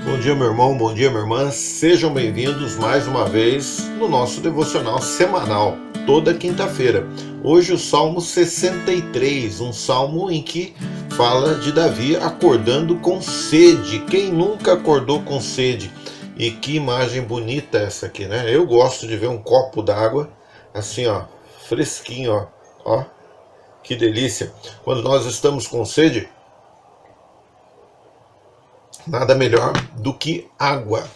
Bom dia, meu irmão, bom dia, minha irmã. Sejam bem-vindos mais uma vez no nosso devocional semanal, toda quinta-feira. Hoje o Salmo 63, um salmo em que fala de Davi acordando com sede. Quem nunca acordou com sede? E que imagem bonita essa aqui, né? Eu gosto de ver um copo d'água assim, ó, fresquinho, ó, que delícia. Quando nós estamos com sede, nada melhor do que água,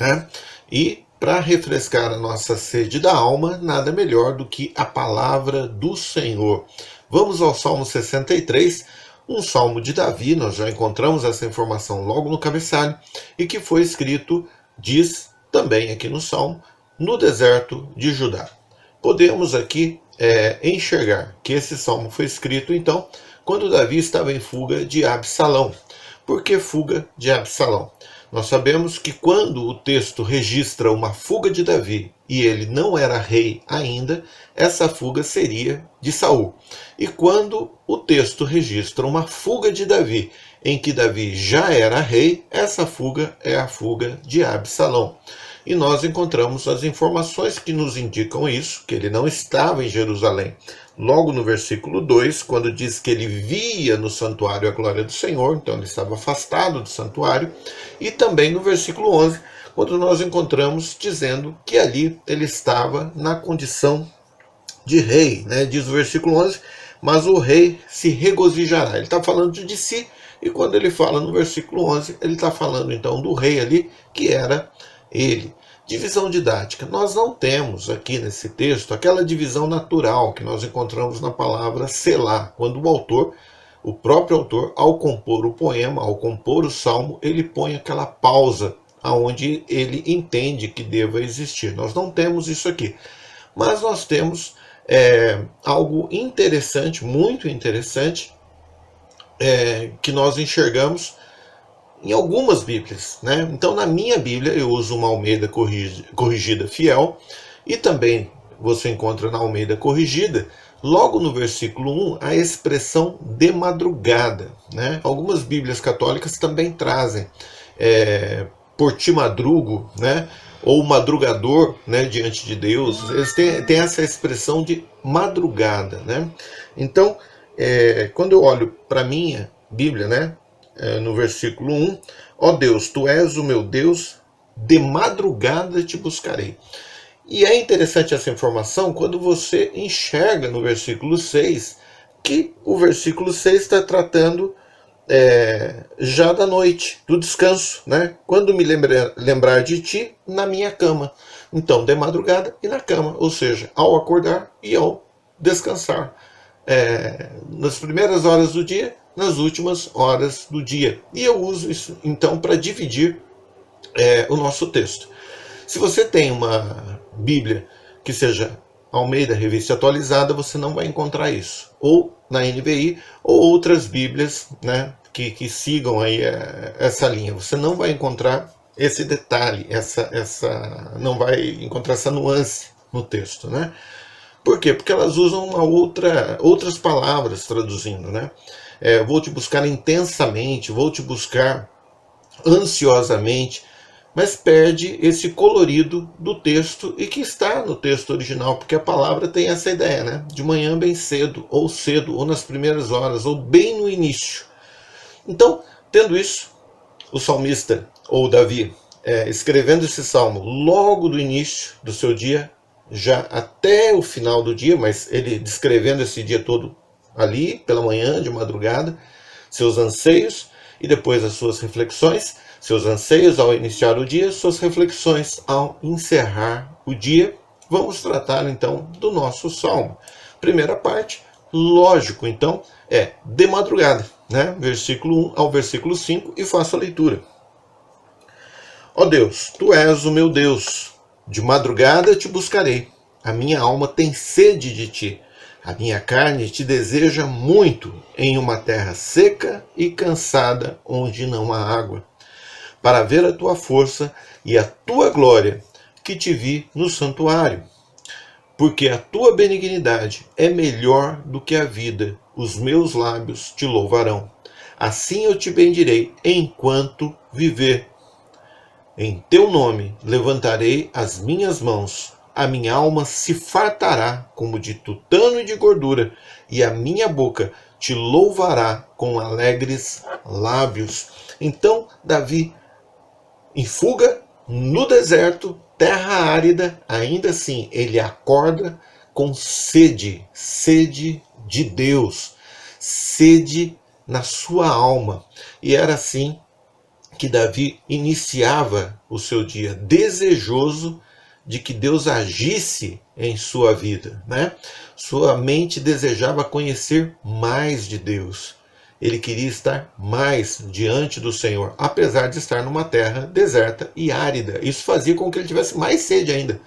né? E para refrescar a nossa sede da alma, nada melhor do que a palavra do Senhor. Vamos ao Salmo 63, um salmo de Davi. Nós já encontramos essa informação logo no cabeçalho, e que foi escrito, diz também aqui no salmo, no deserto de Judá. Podemos aqui enxergar que esse salmo foi escrito, então, quando Davi estava em fuga de Absalão. Por que fuga de Absalão? Nós sabemos que quando o texto registra uma fuga de Davi e ele não era rei ainda, essa fuga seria de Saul. E quando o texto registra uma fuga de Davi em que Davi já era rei, essa fuga é a fuga de Absalão. E nós encontramos as informações que nos indicam isso, que ele não estava em Jerusalém. Logo no versículo 2, quando diz que ele via no santuário a glória do Senhor, então ele estava afastado do santuário. E também no versículo 11, quando nós encontramos dizendo que ali ele estava na condição de rei, né? Diz o versículo 11, mas o rei se regozijará. Ele está falando de si, e quando ele fala no versículo 11, ele está falando então do rei ali, que era ele. Divisão didática. Nós não temos aqui nesse texto aquela divisão natural que nós encontramos na palavra selá, quando o próprio autor, ao compor o poema, ao compor o salmo, ele põe aquela pausa aonde ele entende que deva existir. Nós não temos isso aqui, mas nós temos algo interessante, muito interessante, que nós enxergamos em algumas Bíblias, né? Então, na minha Bíblia, eu uso uma Almeida Corrigida Fiel, e também você encontra na Almeida Corrigida, logo no versículo 1, a expressão de madrugada, né? Algumas Bíblias católicas também trazem por ti madrugo, né? Ou madrugador, né? Diante de Deus. Eles têm essa expressão de madrugada, né? Então, quando eu olho para a minha Bíblia, né? No versículo 1, ó Deus, tu és o meu Deus, de madrugada te buscarei. E é interessante essa informação quando você enxerga no versículo 6, que o versículo 6 está tratando já da noite, do descanso, né? Quando me lembrar de ti, na minha cama. Então, de madrugada e na cama, ou seja, ao acordar e ao descansar. Nas primeiras horas do dia, nas últimas horas do dia. E eu uso isso, então, para dividir o nosso texto. Se você tem uma Bíblia que seja Almeida Revista Atualizada, você não vai encontrar isso. Ou na NVI, ou outras Bíblias, né, que sigam aí essa linha. Você não vai encontrar esse detalhe, não vai encontrar essa nuance no texto, né? Por quê? Porque elas usam outras palavras traduzindo, né? Vou te buscar intensamente, vou te buscar ansiosamente, mas perde esse colorido do texto, e que está no texto original, porque a palavra tem essa ideia, né? De manhã bem cedo, ou nas primeiras horas, ou bem no início. Então, tendo isso, o salmista, ou Davi, escrevendo esse salmo logo do início do seu dia, já até o final do dia, mas ele descrevendo esse dia todo ali, pela manhã, de madrugada, seus anseios e depois as suas reflexões, seus anseios ao iniciar o dia, suas reflexões ao encerrar o dia. Vamos tratar então do nosso salmo. Primeira parte, lógico, então, de madrugada, né? Versículo 1 ao versículo 5, e faço a leitura. Ó Deus, tu és o meu Deus, de madrugada te buscarei. A minha alma tem sede de ti. A minha carne te deseja muito em uma terra seca e cansada, onde não há água, para ver a tua força e a tua glória, que te vi no santuário. Porque a tua benignidade é melhor do que a vida, os meus lábios te louvarão. Assim eu te bendirei enquanto viver. Em teu nome levantarei as minhas mãos. A minha alma se fartará como de tutano e de gordura, e a minha boca te louvará com alegres lábios. Então Davi, em fuga, no deserto, terra árida, ainda assim ele acorda com sede, sede de Deus, sede na sua alma. E era assim que Davi iniciava o seu dia, desejoso de que Deus agisse em sua vida, né? Sua mente desejava conhecer mais de Deus. Ele queria estar mais diante do Senhor, apesar de estar numa terra deserta e árida. Isso fazia com que ele tivesse mais sede ainda.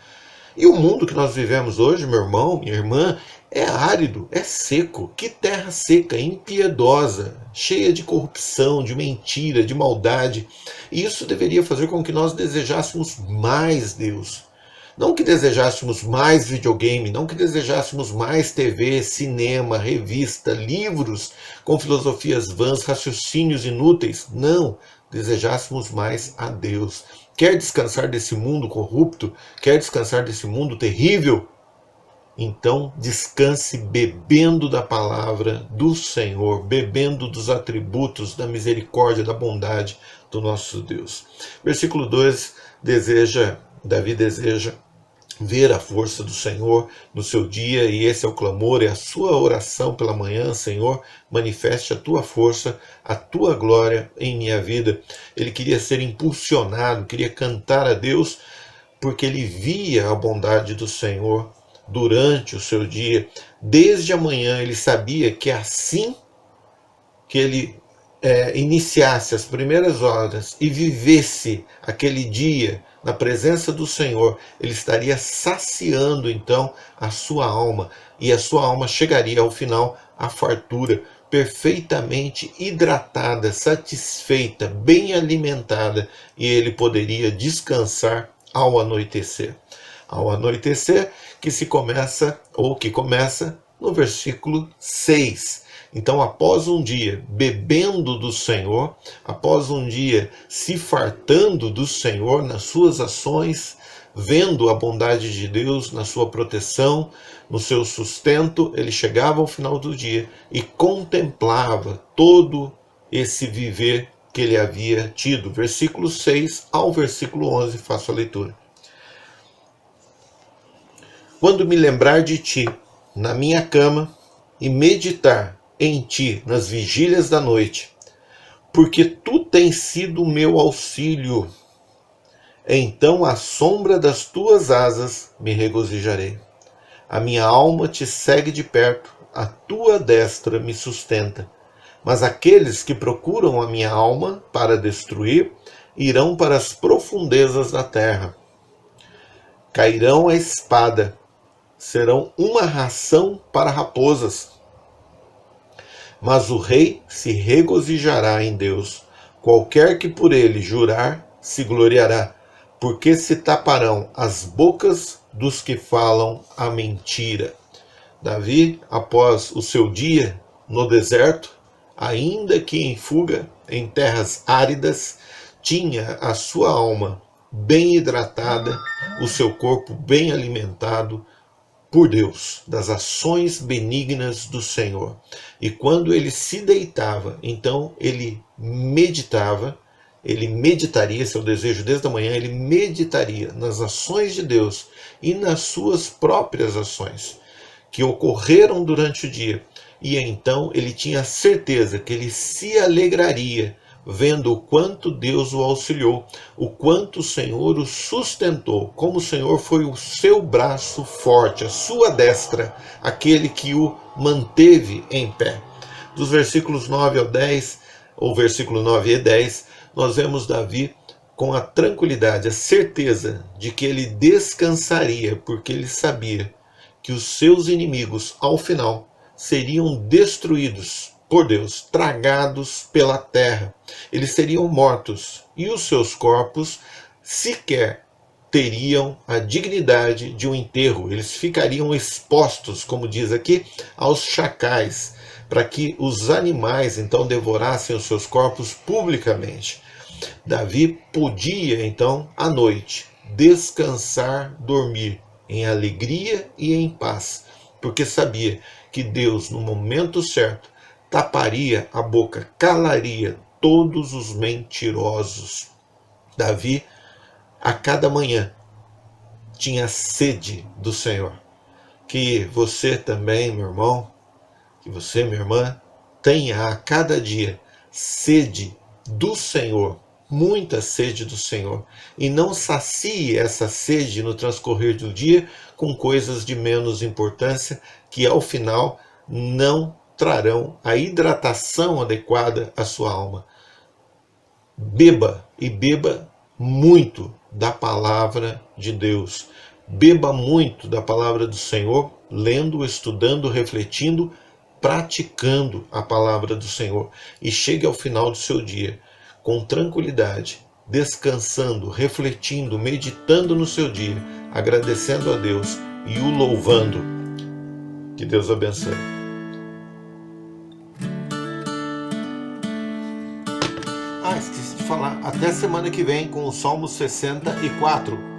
E o mundo que nós vivemos hoje, meu irmão, minha irmã, é árido, é seco. Que terra seca, impiedosa, cheia de corrupção, de mentira, de maldade. E isso deveria fazer com que nós desejássemos mais Deus. Não que desejássemos mais videogame, não que desejássemos mais TV, cinema, revista, livros com filosofias vãs, raciocínios inúteis. Não, desejássemos mais a Deus. Quer descansar desse mundo corrupto? Quer descansar desse mundo terrível? Então descanse bebendo da palavra do Senhor, bebendo dos atributos da misericórdia, da bondade do nosso Deus. Versículo 2, Davi deseja ver a força do Senhor no seu dia, e esse é o clamor, é a sua oração pela manhã: Senhor, manifeste a tua força, a tua glória em minha vida. Ele queria ser impulsionado, queria cantar a Deus, porque ele via a bondade do Senhor durante o seu dia. Desde a manhã ele sabia que assim que ele iniciasse as primeiras horas e vivesse aquele dia na presença do Senhor, ele estaria saciando então a sua alma, e a sua alma chegaria ao final à fartura, perfeitamente hidratada, satisfeita, bem alimentada, e ele poderia descansar ao anoitecer. Ao anoitecer, que começa no versículo 6. Então, após um dia bebendo do Senhor, após um dia se fartando do Senhor nas suas ações, vendo a bondade de Deus na sua proteção, no seu sustento, ele chegava ao final do dia e contemplava todo esse viver que ele havia tido. Versículo 6 ao versículo 11, faço a leitura. Quando me lembrar de ti na minha cama e meditar em ti nas vigílias da noite, porque tu tens sido o meu auxílio, então à sombra das tuas asas me regozijarei. A minha alma te segue de perto, a tua destra me sustenta. Mas aqueles que procuram a minha alma para destruir irão para as profundezas da terra. Cairão a espada, serão uma ração para raposas. Mas o rei se regozijará em Deus. Qualquer que por ele jurar, se gloriará, porque se taparão as bocas dos que falam a mentira. Davi, após o seu dia no deserto, ainda que em fuga, em terras áridas, tinha a sua alma bem hidratada, o seu corpo bem alimentado por Deus, das ações benignas do Senhor. E quando ele se deitava, então ele meditaria, seu desejo desde a manhã, ele meditaria nas ações de Deus e nas suas próprias ações que ocorreram durante o dia. E então ele tinha certeza que ele se alegraria vendo o quanto Deus o auxiliou, o quanto o Senhor o sustentou, como o Senhor foi o seu braço forte, a sua destra, aquele que o manteve em pé. Dos versículos 9 ao 10, ou versículo 9 e 10, nós vemos Davi com a tranquilidade, a certeza de que ele descansaria, porque ele sabia que os seus inimigos, ao final, seriam destruídos por Deus, tragados pela terra. Eles seriam mortos e os seus corpos sequer teriam a dignidade de um enterro. Eles ficariam expostos, como diz aqui, aos chacais, para que os animais então devorassem os seus corpos publicamente. Davi podia, então, à noite, descansar, dormir em alegria e em paz, porque sabia que Deus, no momento certo, taparia a boca, calaria todos os mentirosos. Davi, a cada manhã, tinha sede do Senhor. Que você também, meu irmão, que você, minha irmã, tenha a cada dia sede do Senhor, muita sede do Senhor, e não sacie essa sede no transcorrer do dia com coisas de menos importância que ao final não trarão a hidratação adequada à sua alma. Beba e beba muito da palavra de Deus. Beba muito da palavra do Senhor, lendo, estudando, refletindo, praticando a palavra do Senhor. E chegue ao final do seu dia com tranquilidade, descansando, refletindo, meditando no seu dia, agradecendo a Deus e o louvando. Que Deus abençoe. Esqueci de falar. Até semana que vem com o Salmo 64.